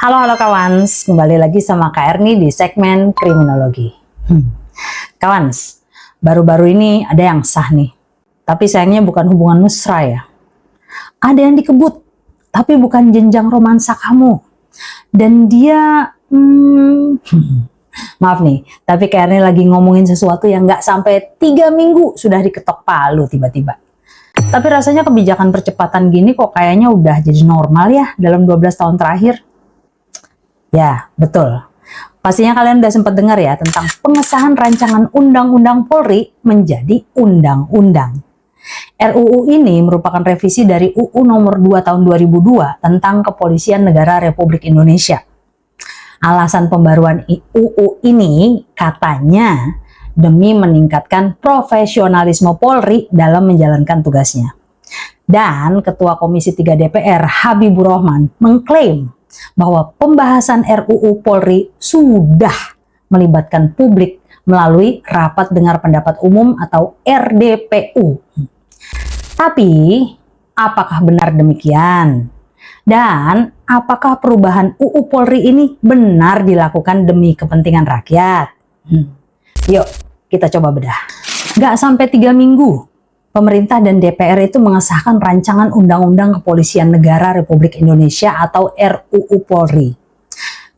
Halo kawans, kembali lagi sama Kak Erni di segmen kriminologi. Kawans, baru-baru ini ada yang sah nih, tapi sayangnya bukan hubungan mesra ya. Ada yang dikebut, tapi bukan jenjang romansa kamu. Dan dia, maaf nih, tapi Kak Erni lagi ngomongin sesuatu yang nggak sampai 3 minggu sudah diketok palu tiba-tiba. Tapi rasanya kebijakan percepatan gini kok kayaknya udah jadi normal ya dalam 12 tahun terakhir. Ya, betul. Pastinya kalian udah sempat dengar ya tentang pengesahan rancangan Undang-Undang Polri menjadi Undang-Undang. RUU ini merupakan revisi dari UU nomor 2 tahun 2002 tentang Kepolisian Negara Republik Indonesia. Alasan pembaruan UU ini katanya demi meningkatkan profesionalisme Polri dalam menjalankan tugasnya. Dan Ketua Komisi 3 DPR Habibur Rahman mengklaim bahwa pembahasan RUU Polri sudah melibatkan publik melalui rapat dengar pendapat umum atau RDPU. Tapi, apakah benar demikian? Dan apakah perubahan UU Polri ini benar dilakukan demi kepentingan rakyat? Yuk, kita coba bedah. Gak sampai 3 minggu, pemerintah dan DPR itu mengesahkan rancangan Undang-Undang Kepolisian Negara Republik Indonesia atau RUU Polri.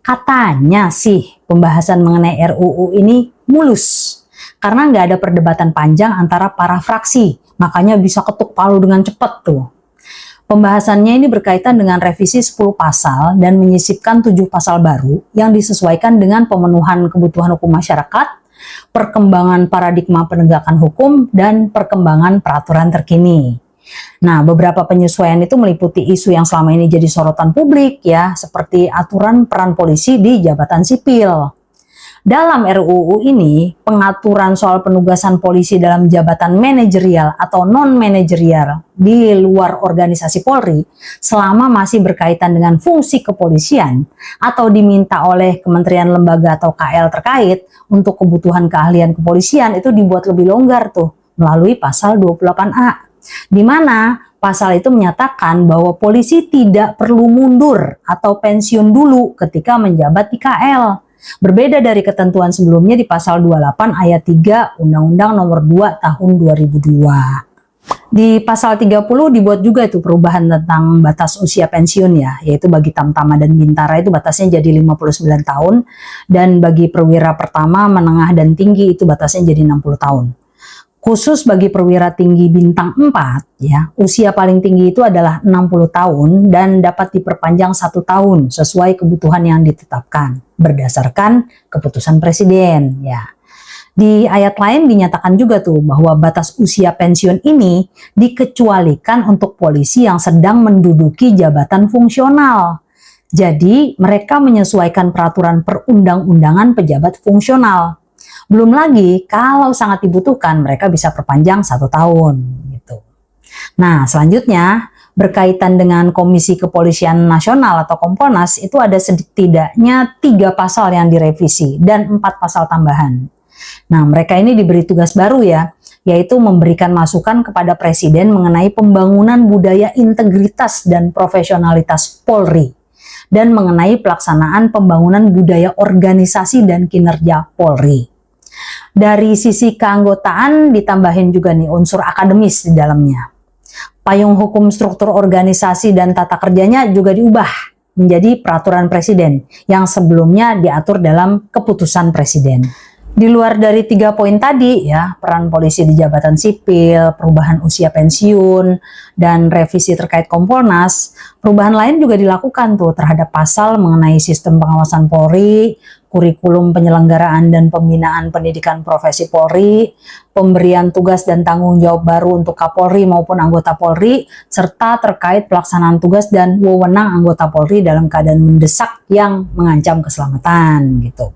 Katanya sih pembahasan mengenai RUU ini mulus karena nggak ada perdebatan panjang antara para fraksi, makanya bisa ketuk palu dengan cepat tuh. Pembahasannya ini berkaitan dengan revisi 10 pasal dan menyisipkan 7 pasal baru yang disesuaikan dengan pemenuhan kebutuhan hukum masyarakat, perkembangan paradigma penegakan hukum, dan perkembangan peraturan terkini. Nah, beberapa penyesuaian itu meliputi isu yang selama ini jadi sorotan publik ya, seperti aturan peran polisi di jabatan sipil. Dalam RUU ini, pengaturan soal penugasan polisi dalam jabatan manajerial atau non-manajerial di luar organisasi Polri selama masih berkaitan dengan fungsi kepolisian atau diminta oleh kementerian lembaga atau KL terkait untuk kebutuhan keahlian kepolisian itu dibuat lebih longgar tuh melalui pasal 28A. Di mana pasal itu menyatakan bahwa polisi tidak perlu mundur atau pensiun dulu ketika menjabat di KL. Berbeda dari ketentuan sebelumnya di pasal 28 ayat 3 Undang-Undang nomor 2 tahun 2002. Di pasal 30 dibuat juga itu perubahan tentang batas usia pensiun ya, yaitu bagi Tamtama dan Bintara itu batasnya jadi 59 tahun dan bagi perwira pertama, menengah dan tinggi itu batasnya jadi 60 tahun. Khusus bagi perwira tinggi bintang 4 ya, usia paling tinggi itu adalah 60 tahun dan dapat diperpanjang 1 tahun sesuai kebutuhan yang ditetapkan berdasarkan keputusan presiden ya. Di ayat lain dinyatakan juga tuh bahwa batas usia pensiun ini dikecualikan untuk polisi yang sedang menduduki jabatan fungsional. Jadi mereka menyesuaikan peraturan perundang-undangan pejabat fungsional. Belum lagi kalau sangat dibutuhkan mereka bisa perpanjang 1 tahun gitu. Nah, selanjutnya berkaitan dengan Komisi Kepolisian Nasional atau Kompolnas itu ada setidaknya 3 pasal yang direvisi dan 4 pasal tambahan. Nah, mereka ini diberi tugas baru ya, yaitu memberikan masukan kepada Presiden mengenai pembangunan budaya integritas dan profesionalitas Polri dan mengenai pelaksanaan pembangunan budaya organisasi dan kinerja Polri. Dari sisi keanggotaan ditambahin juga nih unsur akademis di dalamnya. Payung hukum struktur organisasi dan tata kerjanya juga diubah menjadi peraturan presiden yang sebelumnya diatur dalam keputusan presiden. Di luar dari 3 poin tadi ya, peran polisi di jabatan sipil, perubahan usia pensiun, dan revisi terkait Kompolnas, perubahan lain juga dilakukan tuh terhadap pasal mengenai sistem pengawasan Polri, kurikulum penyelenggaraan dan pembinaan pendidikan profesi Polri, pemberian tugas dan tanggung jawab baru untuk Kapolri maupun anggota Polri, serta terkait pelaksanaan tugas dan wewenang anggota Polri dalam keadaan mendesak yang mengancam keselamatan gitu.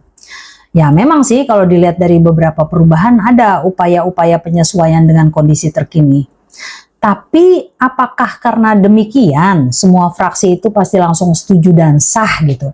Ya memang sih kalau dilihat dari beberapa perubahan ada upaya-upaya penyesuaian dengan kondisi terkini. Tapi apakah karena demikian semua fraksi itu pasti langsung setuju dan sah gitu?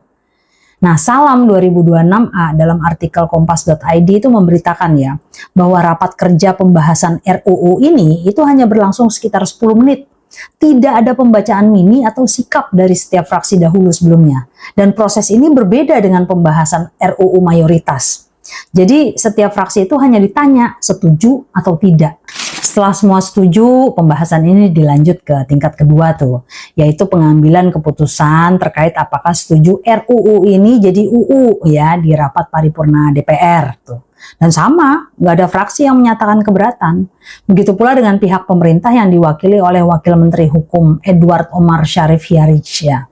Nah, Salam 2026A dalam artikel kompas.id itu memberitakan ya bahwa rapat kerja pembahasan RUU ini itu hanya berlangsung sekitar 10 menit Tidak ada pembacaan mini atau sikap dari setiap fraksi dahulu sebelumnya. Dan proses ini berbeda dengan pembahasan RUU mayoritas. Jadi setiap fraksi itu hanya ditanya setuju atau tidak. Setelah semua setuju, pembahasan ini dilanjut ke tingkat kedua tuh, yaitu pengambilan keputusan terkait apakah setuju RUU ini jadi UU ya di rapat paripurna DPR tuh. Dan sama, nggak ada fraksi yang menyatakan keberatan. Begitu pula dengan pihak pemerintah yang diwakili oleh Wakil Menteri Hukum Edward Omar Syarif Hiyarij ya.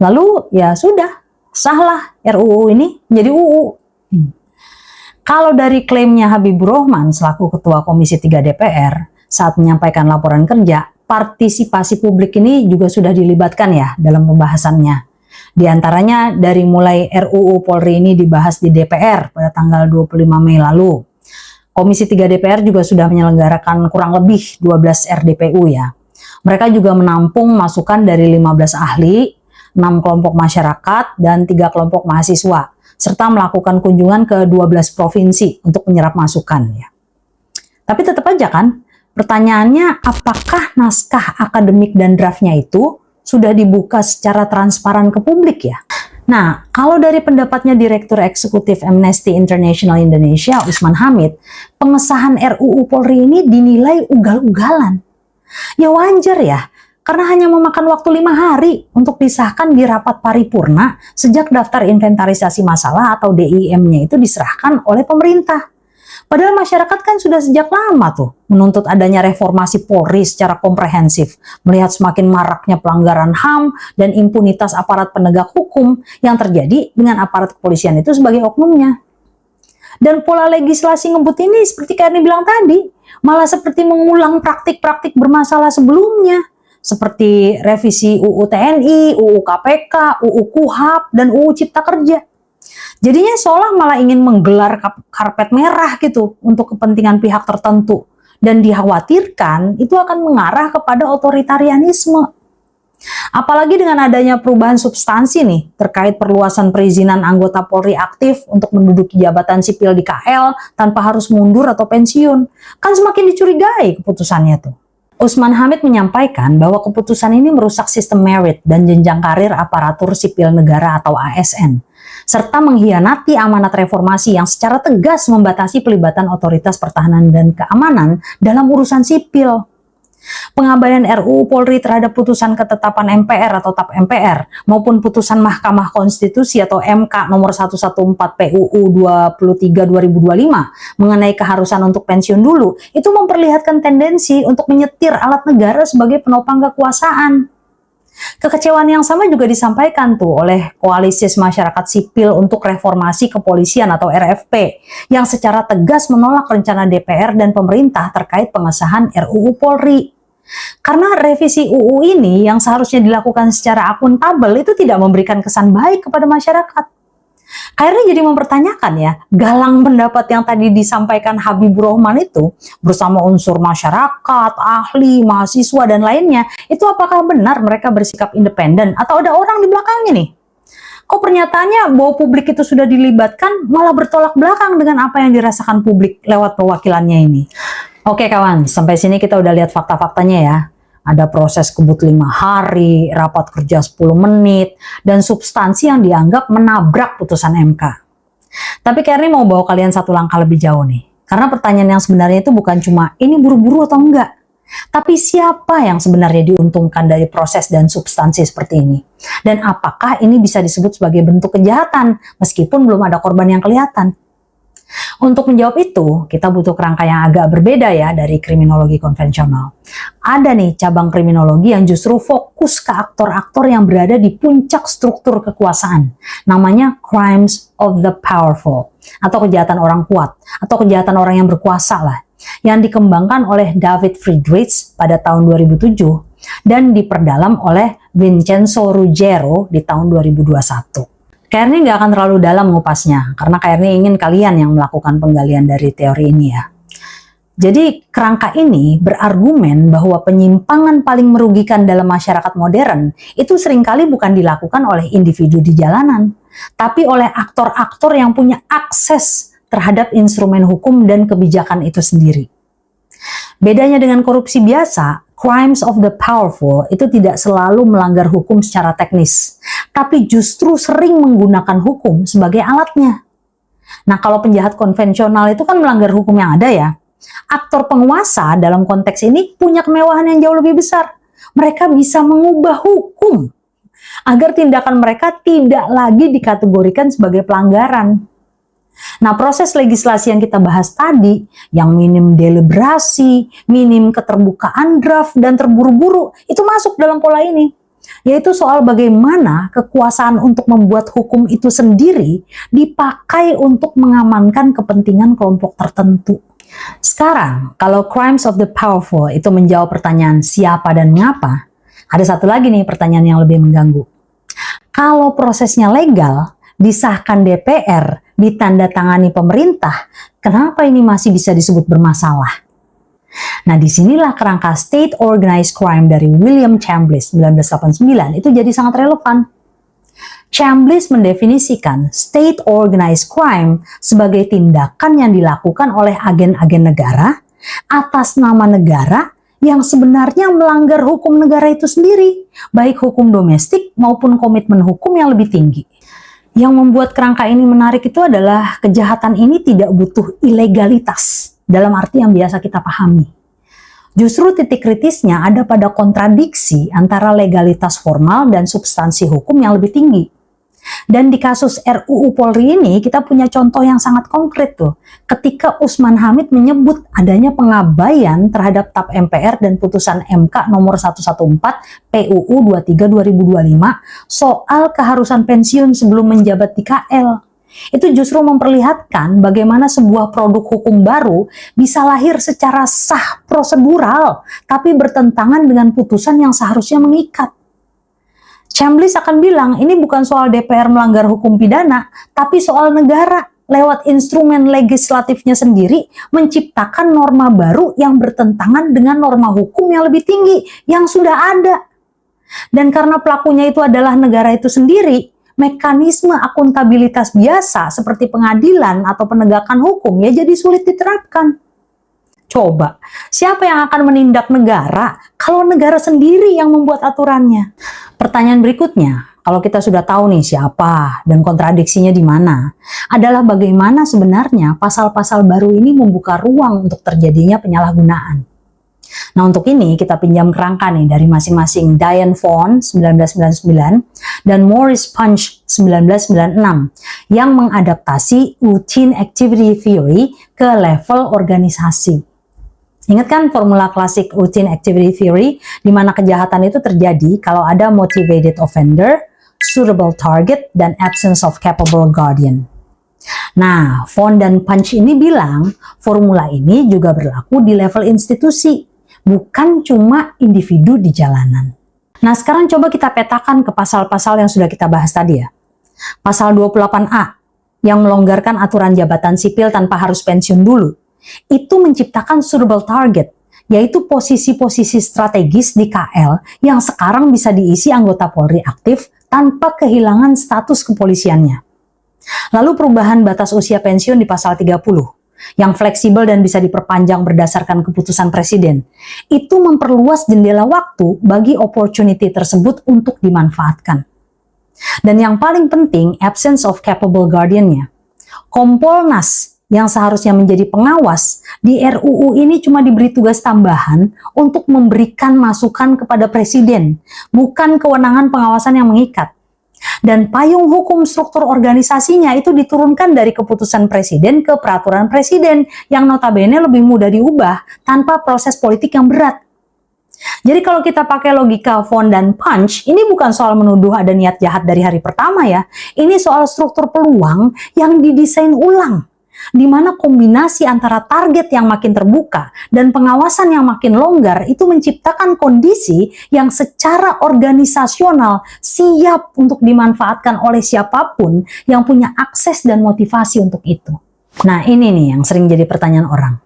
Lalu ya sudah, sahlah RUU ini menjadi UU. Kalau dari klaimnya Habibur Rahman selaku Ketua Komisi 3 DPR saat menyampaikan laporan kerja, partisipasi publik ini juga sudah dilibatkan ya dalam pembahasannya. Di antaranya dari mulai RUU Polri ini dibahas di DPR pada tanggal 25 Mei lalu. Komisi 3 DPR juga sudah menyelenggarakan kurang lebih 12 RDPU ya. Mereka juga menampung masukan dari 15 ahli, 6 kelompok masyarakat, dan 3 kelompok mahasiswa, serta melakukan kunjungan ke 12 provinsi untuk menyerap masukan ya. Tapi tetap aja kan, pertanyaannya apakah naskah akademik dan draftnya itu sudah dibuka secara transparan ke publik ya? Nah, kalau dari pendapatnya Direktur Eksekutif Amnesty International Indonesia, Usman Hamid, pengesahan RUU Polri ini dinilai ugal-ugalan. Ya wajar ya, karena hanya memakan waktu 5 hari untuk disahkan di rapat paripurna sejak daftar inventarisasi masalah atau DIM-nya itu diserahkan oleh pemerintah. Padahal masyarakat kan sudah sejak lama tuh menuntut adanya reformasi Polri secara komprehensif, melihat semakin maraknya pelanggaran HAM dan impunitas aparat penegak hukum yang terjadi dengan aparat kepolisian itu sebagai oknumnya. Dan pola legislasi ngebut ini seperti Karni bilang tadi, malah seperti mengulang praktik-praktik bermasalah sebelumnya, seperti revisi UU TNI, UU KPK, UU KUHAP, dan UU Cipta Kerja. Jadinya seolah malah ingin menggelar karpet merah gitu untuk kepentingan pihak tertentu, dan dikhawatirkan itu akan mengarah kepada otoritarianisme. Apalagi dengan adanya perubahan substansi nih terkait perluasan perizinan anggota Polri aktif untuk menduduki jabatan sipil di KL tanpa harus mundur atau pensiun, kan semakin dicurigai keputusannya tuh. Usman Hamid menyampaikan bahwa keputusan ini merusak sistem merit dan jenjang karir aparatur sipil negara atau ASN, serta mengkhianati amanat reformasi yang secara tegas membatasi pelibatan otoritas pertahanan dan keamanan dalam urusan sipil. Pengabaian RUU Polri terhadap putusan ketetapan MPR atau TAP MPR maupun putusan Mahkamah Konstitusi atau MK nomor 114 PUU 23/2025 mengenai keharusan untuk pensiun dulu itu memperlihatkan tendensi untuk menyetir alat negara sebagai penopang kekuasaan. Kekecewaan yang sama juga disampaikan tuh oleh Koalisi Masyarakat Sipil untuk Reformasi Kepolisian atau RFP yang secara tegas menolak rencana DPR dan pemerintah terkait pengesahan RUU Polri. Karena revisi UU ini yang seharusnya dilakukan secara akuntabel itu tidak memberikan kesan baik kepada masyarakat. Akhirnya jadi mempertanyakan ya, galang pendapat yang tadi disampaikan Habibur Rahman itu bersama unsur masyarakat, ahli, mahasiswa, dan lainnya, itu apakah benar mereka bersikap independen atau ada orang di belakangnya nih? Kok pernyataannya bahwa publik itu sudah dilibatkan malah bertolak belakang dengan apa yang dirasakan publik lewat perwakilannya ini? Oke kawan, sampai sini kita udah lihat fakta-faktanya ya. Ada proses kebut 5 hari, rapat kerja 10 menit, dan substansi yang dianggap menabrak putusan MK. Tapi Karni mau bawa kalian satu langkah lebih jauh nih. Karena pertanyaan yang sebenarnya itu bukan cuma ini buru-buru atau enggak. Tapi siapa yang sebenarnya diuntungkan dari proses dan substansi seperti ini? Dan apakah ini bisa disebut sebagai bentuk kejahatan meskipun belum ada korban yang kelihatan? Untuk menjawab itu, kita butuh kerangka yang agak berbeda ya dari kriminologi konvensional. Ada nih cabang kriminologi yang justru fokus ke aktor-aktor yang berada di puncak struktur kekuasaan. Namanya crimes of the powerful, atau kejahatan orang kuat, atau kejahatan orang yang berkuasa lah. Yang dikembangkan oleh David Friedrich pada tahun 2007 dan diperdalam oleh Vincenzo Ruggiero di tahun 2021. Karni nggak akan terlalu dalam ngupasnya, karena Karni ingin kalian yang melakukan penggalian dari teori ini ya. Jadi kerangka ini berargumen bahwa penyimpangan paling merugikan dalam masyarakat modern itu seringkali bukan dilakukan oleh individu di jalanan, tapi oleh aktor-aktor yang punya akses terhadap instrumen hukum dan kebijakan itu sendiri. Bedanya dengan korupsi biasa, crimes of the powerful itu tidak selalu melanggar hukum secara teknis, tapi justru sering menggunakan hukum sebagai alatnya. Nah, kalau penjahat konvensional itu kan melanggar hukum yang ada ya. Aktor penguasa dalam konteks ini punya kemewahan yang jauh lebih besar. Mereka bisa mengubah hukum agar tindakan mereka tidak lagi dikategorikan sebagai pelanggaran. Nah, proses legislasi yang kita bahas tadi, yang minim deliberasi, minim keterbukaan draft, dan terburu-buru, itu masuk dalam pola ini. Yaitu soal bagaimana kekuasaan untuk membuat hukum itu sendiri dipakai untuk mengamankan kepentingan kelompok tertentu. Sekarang, kalau crimes of the powerful itu menjawab pertanyaan siapa dan mengapa, ada satu lagi nih pertanyaan yang lebih mengganggu. Kalau prosesnya legal, disahkan DPR, ditandatangani pemerintah, kenapa ini masih bisa disebut bermasalah? Nah, disinilah kerangka State Organized Crime dari William Chambliss 1989 itu jadi sangat relevan. Chambliss mendefinisikan State Organized Crime sebagai tindakan yang dilakukan oleh agen-agen negara atas nama negara yang sebenarnya melanggar hukum negara itu sendiri, baik hukum domestik maupun komitmen hukum yang lebih tinggi. Yang membuat kerangka ini menarik itu adalah kejahatan ini tidak butuh ilegalitas dalam arti yang biasa kita pahami. Justru titik kritisnya ada pada kontradiksi antara legalitas formal dan substansi hukum yang lebih tinggi. Dan di kasus RUU Polri ini kita punya contoh yang sangat konkret tuh. Ketika Usman Hamid menyebut adanya pengabaian terhadap TAP MPR dan putusan MK nomor 114 PUU 23/2025 soal keharusan pensiun sebelum menjabat di KL. Itu justru memperlihatkan bagaimana sebuah produk hukum baru bisa lahir secara sah prosedural, tapi bertentangan dengan putusan yang seharusnya mengikat. Chambliss akan bilang ini bukan soal DPR melanggar hukum pidana, tapi soal negara lewat instrumen legislatifnya sendiri menciptakan norma baru yang bertentangan dengan norma hukum yang lebih tinggi yang sudah ada. Dan karena pelakunya itu adalah negara itu sendiri, mekanisme akuntabilitas biasa seperti pengadilan atau penegakan hukum ya jadi sulit diterapkan. Coba, siapa yang akan menindak negara kalau negara sendiri yang membuat aturannya? Pertanyaan berikutnya, kalau kita sudah tahu nih siapa dan kontradiksinya di mana, adalah bagaimana sebenarnya pasal-pasal baru ini membuka ruang untuk terjadinya penyalahgunaan. Nah, untuk ini kita pinjam kerangka nih dari masing-masing Diane Vaughan 1999 dan Maurice Punch 1996 yang mengadaptasi routine activity theory ke level organisasi. Ingat kan formula klasik routine activity theory di mana kejahatan itu terjadi kalau ada motivated offender, suitable target, dan absence of capable guardian. Nah, Vaughan dan Punch ini bilang formula ini juga berlaku di level institusi, bukan cuma individu di jalanan. Nah, sekarang coba kita petakan ke pasal-pasal yang sudah kita bahas tadi ya. Pasal 28A yang melonggarkan aturan jabatan sipil tanpa harus pensiun dulu. Itu menciptakan suitable target, yaitu posisi-posisi strategis di KL yang sekarang bisa diisi anggota Polri aktif tanpa kehilangan status kepolisiannya. Lalu perubahan batas usia pensiun di pasal 30, yang fleksibel dan bisa diperpanjang berdasarkan keputusan presiden, itu memperluas jendela waktu bagi opportunity tersebut untuk dimanfaatkan. Dan yang paling penting, absence of capable guardian-nya. Kompolnas yang seharusnya menjadi pengawas, di RUU ini cuma diberi tugas tambahan untuk memberikan masukan kepada presiden, bukan kewenangan pengawasan yang mengikat. Dan payung hukum struktur organisasinya itu diturunkan dari keputusan presiden ke peraturan presiden, yang notabene lebih mudah diubah tanpa proses politik yang berat. Jadi kalau kita pakai logika Vaughan dan Punch, ini bukan soal menuduh ada niat jahat dari hari pertama ya, ini soal struktur peluang yang didesain ulang, di mana kombinasi antara target yang makin terbuka dan pengawasan yang makin longgar itu menciptakan kondisi yang secara organisasional siap untuk dimanfaatkan oleh siapapun yang punya akses dan motivasi untuk itu. Nah, ini nih yang sering jadi pertanyaan orang.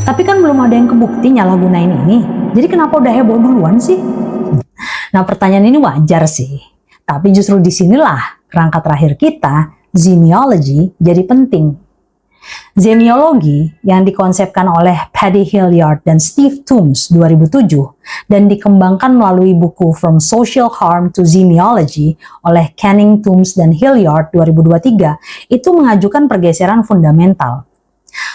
Tapi kan belum ada yang kebukti nyalahgunain ini, jadi kenapa udah heboh duluan sih? Nah, pertanyaan ini wajar sih, tapi justru disinilah kerangka terakhir kita, zimiology, jadi penting. Semiologi yang dikonsepkan oleh Paddy Hilliard dan Steve Toombs 2007 dan dikembangkan melalui buku From Social Harm to Semiology oleh Canning, Toombs, dan Hilliard 2023 itu mengajukan pergeseran fundamental.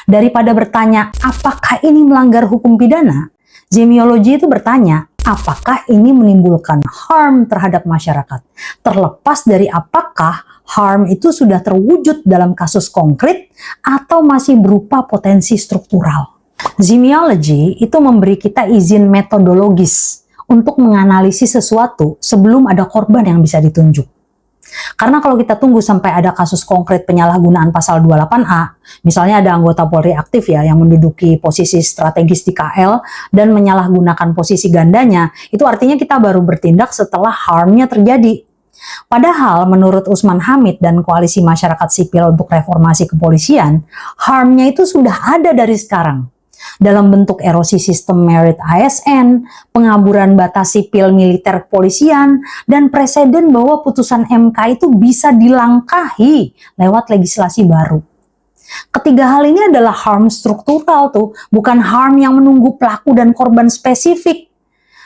Daripada bertanya apakah ini melanggar hukum pidana, semiologi itu bertanya apakah ini menimbulkan harm terhadap masyarakat, terlepas dari apakah harm itu sudah terwujud dalam kasus konkret atau masih berupa potensi struktural. Semiology itu memberi kita izin metodologis untuk menganalisis sesuatu sebelum ada korban yang bisa ditunjuk. Karena kalau kita tunggu sampai ada kasus konkret penyalahgunaan pasal 28A, misalnya ada anggota Polri aktif ya yang menduduki posisi strategis di KL dan menyalahgunakan posisi gandanya, itu artinya kita baru bertindak setelah harmnya terjadi. Padahal menurut Usman Hamid dan Koalisi Masyarakat Sipil untuk Reformasi Kepolisian, harmnya itu sudah ada dari sekarang. Dalam bentuk erosi sistem merit ASN, pengaburan batas sipil militer kepolisian, dan presiden bahwa putusan MK itu bisa dilangkahi lewat legislasi baru. Ketiga hal ini adalah harm struktural tuh, bukan harm yang menunggu pelaku dan korban spesifik.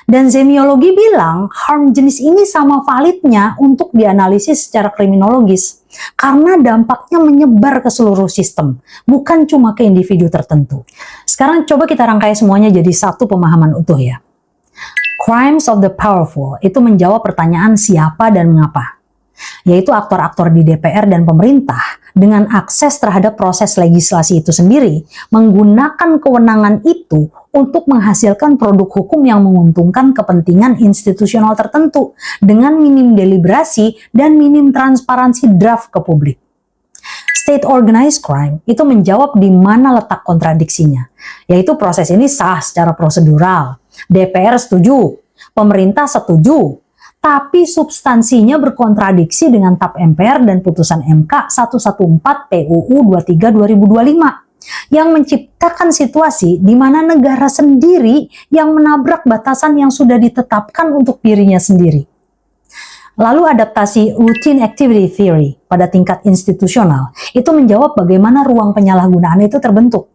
Dan semiologi bilang harm jenis ini sama validnya untuk dianalisis secara kriminologis karena dampaknya menyebar ke seluruh sistem, bukan cuma ke individu tertentu. Sekarang coba kita rangkai semuanya jadi satu pemahaman utuh ya. Crimes of the powerful itu menjawab pertanyaan siapa dan mengapa, yaitu aktor-aktor di DPR dan pemerintah dengan akses terhadap proses legislasi itu sendiri menggunakan kewenangan itu untuk menghasilkan produk hukum yang menguntungkan kepentingan institusional tertentu dengan minim deliberasi dan minim transparansi draft ke publik. State organized crime itu menjawab di mana letak kontradiksinya, yaitu proses ini sah secara prosedural, DPR setuju, pemerintah setuju, tapi substansinya berkontradiksi dengan TAP MPR dan putusan MK 114 PUU 23 2025 yang menciptakan situasi di mana negara sendiri yang menabrak batasan yang sudah ditetapkan untuk dirinya sendiri. Lalu adaptasi routine activity theory pada tingkat institusional itu menjawab bagaimana ruang penyalahgunaan itu terbentuk,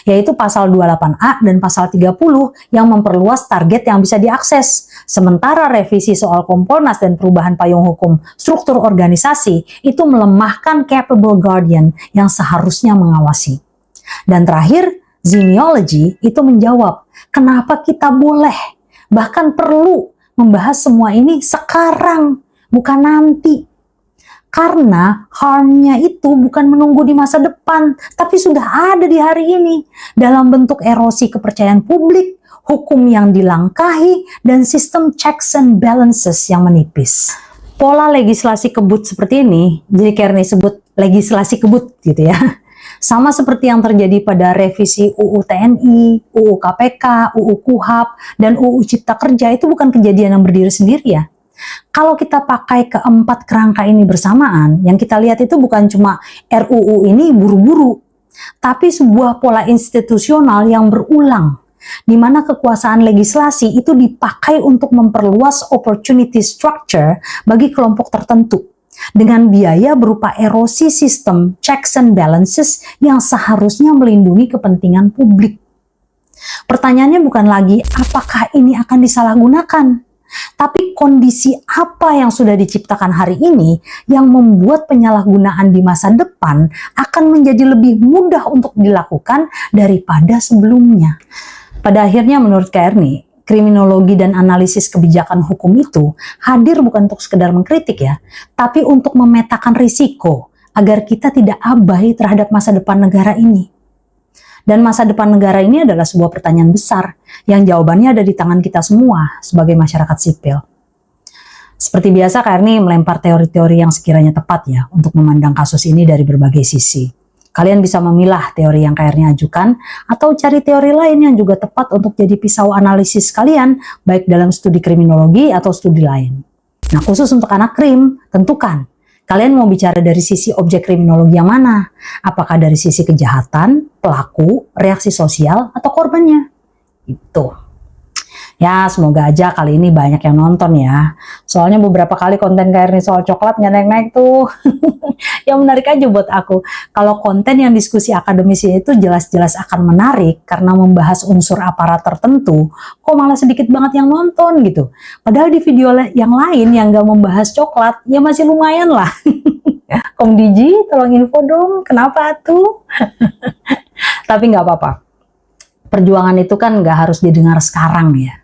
yaitu pasal 28A dan pasal 30 yang memperluas target yang bisa diakses. Sementara revisi soal Kompolnas dan perubahan payung hukum struktur organisasi itu melemahkan capable guardian yang seharusnya mengawasi. Dan terakhir, semiology itu menjawab kenapa kita boleh, bahkan perlu membahas semua ini sekarang, bukan nanti. Karena harmnya itu bukan menunggu di masa depan, tapi sudah ada di hari ini dalam bentuk erosi kepercayaan publik, hukum yang dilangkahi, dan sistem checks and balances yang menipis. Pola legislasi kebut seperti ini, jadi Kearney sebut legislasi kebut gitu ya. Sama seperti yang terjadi pada revisi UU TNI, UU KPK, UU KUHAP, dan UU Cipta Kerja itu bukan kejadian yang berdiri sendiri ya. Kalau kita pakai keempat kerangka ini bersamaan, yang kita lihat itu bukan cuma RUU ini buru-buru, tapi sebuah pola institusional yang berulang, di mana kekuasaan legislasi itu dipakai untuk memperluas opportunity structure bagi kelompok tertentu, dengan biaya berupa erosi sistem checks and balances yang seharusnya melindungi kepentingan publik. Pertanyaannya bukan lagi apakah ini akan disalahgunakan, tapi kondisi apa yang sudah diciptakan hari ini yang membuat penyalahgunaan di masa depan akan menjadi lebih mudah untuk dilakukan daripada sebelumnya. Pada akhirnya menurut Kearney, kriminologi dan analisis kebijakan hukum itu hadir bukan untuk sekedar mengkritik ya, tapi untuk memetakan risiko agar kita tidak abai terhadap masa depan negara ini. Dan masa depan negara ini adalah sebuah pertanyaan besar yang jawabannya ada di tangan kita semua sebagai masyarakat sipil. Seperti biasa, Kearney melempar teori-teori yang sekiranya tepat ya untuk memandang kasus ini dari berbagai sisi. Kalian bisa memilah teori yang Kearney ajukan atau cari teori lain yang juga tepat untuk jadi pisau analisis kalian, baik dalam studi kriminologi atau studi lain. Nah, khusus untuk anak krim, tentukan kalian mau bicara dari sisi objek kriminologi yang mana? Apakah dari sisi kejahatan, pelaku, reaksi sosial, atau korbannya? Itu. Ya, semoga aja kali ini banyak yang nonton ya. Soalnya beberapa kali konten Kak Erni soal coklat nggak naik-naik tuh. Yang menarik aja buat aku, kalau konten yang diskusi akademis itu jelas-jelas akan menarik karena membahas unsur aparat tertentu, kok malah sedikit banget yang nonton gitu. Padahal di video yang lain yang nggak membahas coklat, ya masih lumayan lah. Kom Diji, tolong info dong, kenapa tuh? Tapi nggak apa-apa. Perjuangan itu kan nggak harus didengar sekarang ya.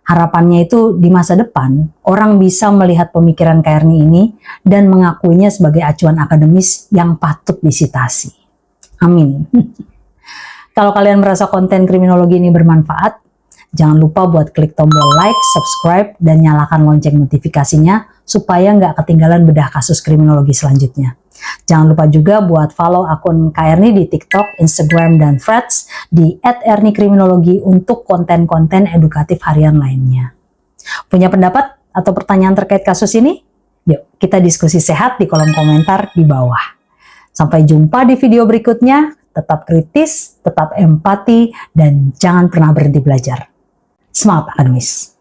Harapannya itu di masa depan, orang bisa melihat pemikiran Kak Erni ini dan mengakuinya sebagai acuan akademis yang patut disitasi. Amin. Kalau kalian merasa konten kriminologi ini bermanfaat, jangan lupa buat klik tombol like, subscribe, dan nyalakan lonceng notifikasinya supaya nggak ketinggalan bedah kasus kriminologi selanjutnya. Jangan lupa juga buat follow akun Kak Erni di TikTok, Instagram, dan Threads di @ernikriminologi untuk konten-konten edukatif harian lainnya. Punya pendapat atau pertanyaan terkait kasus ini? Yuk, kita diskusi sehat di kolom komentar di bawah. Sampai jumpa di video berikutnya. Tetap kritis, tetap empati, dan jangan pernah berhenti belajar. Semangat akademis!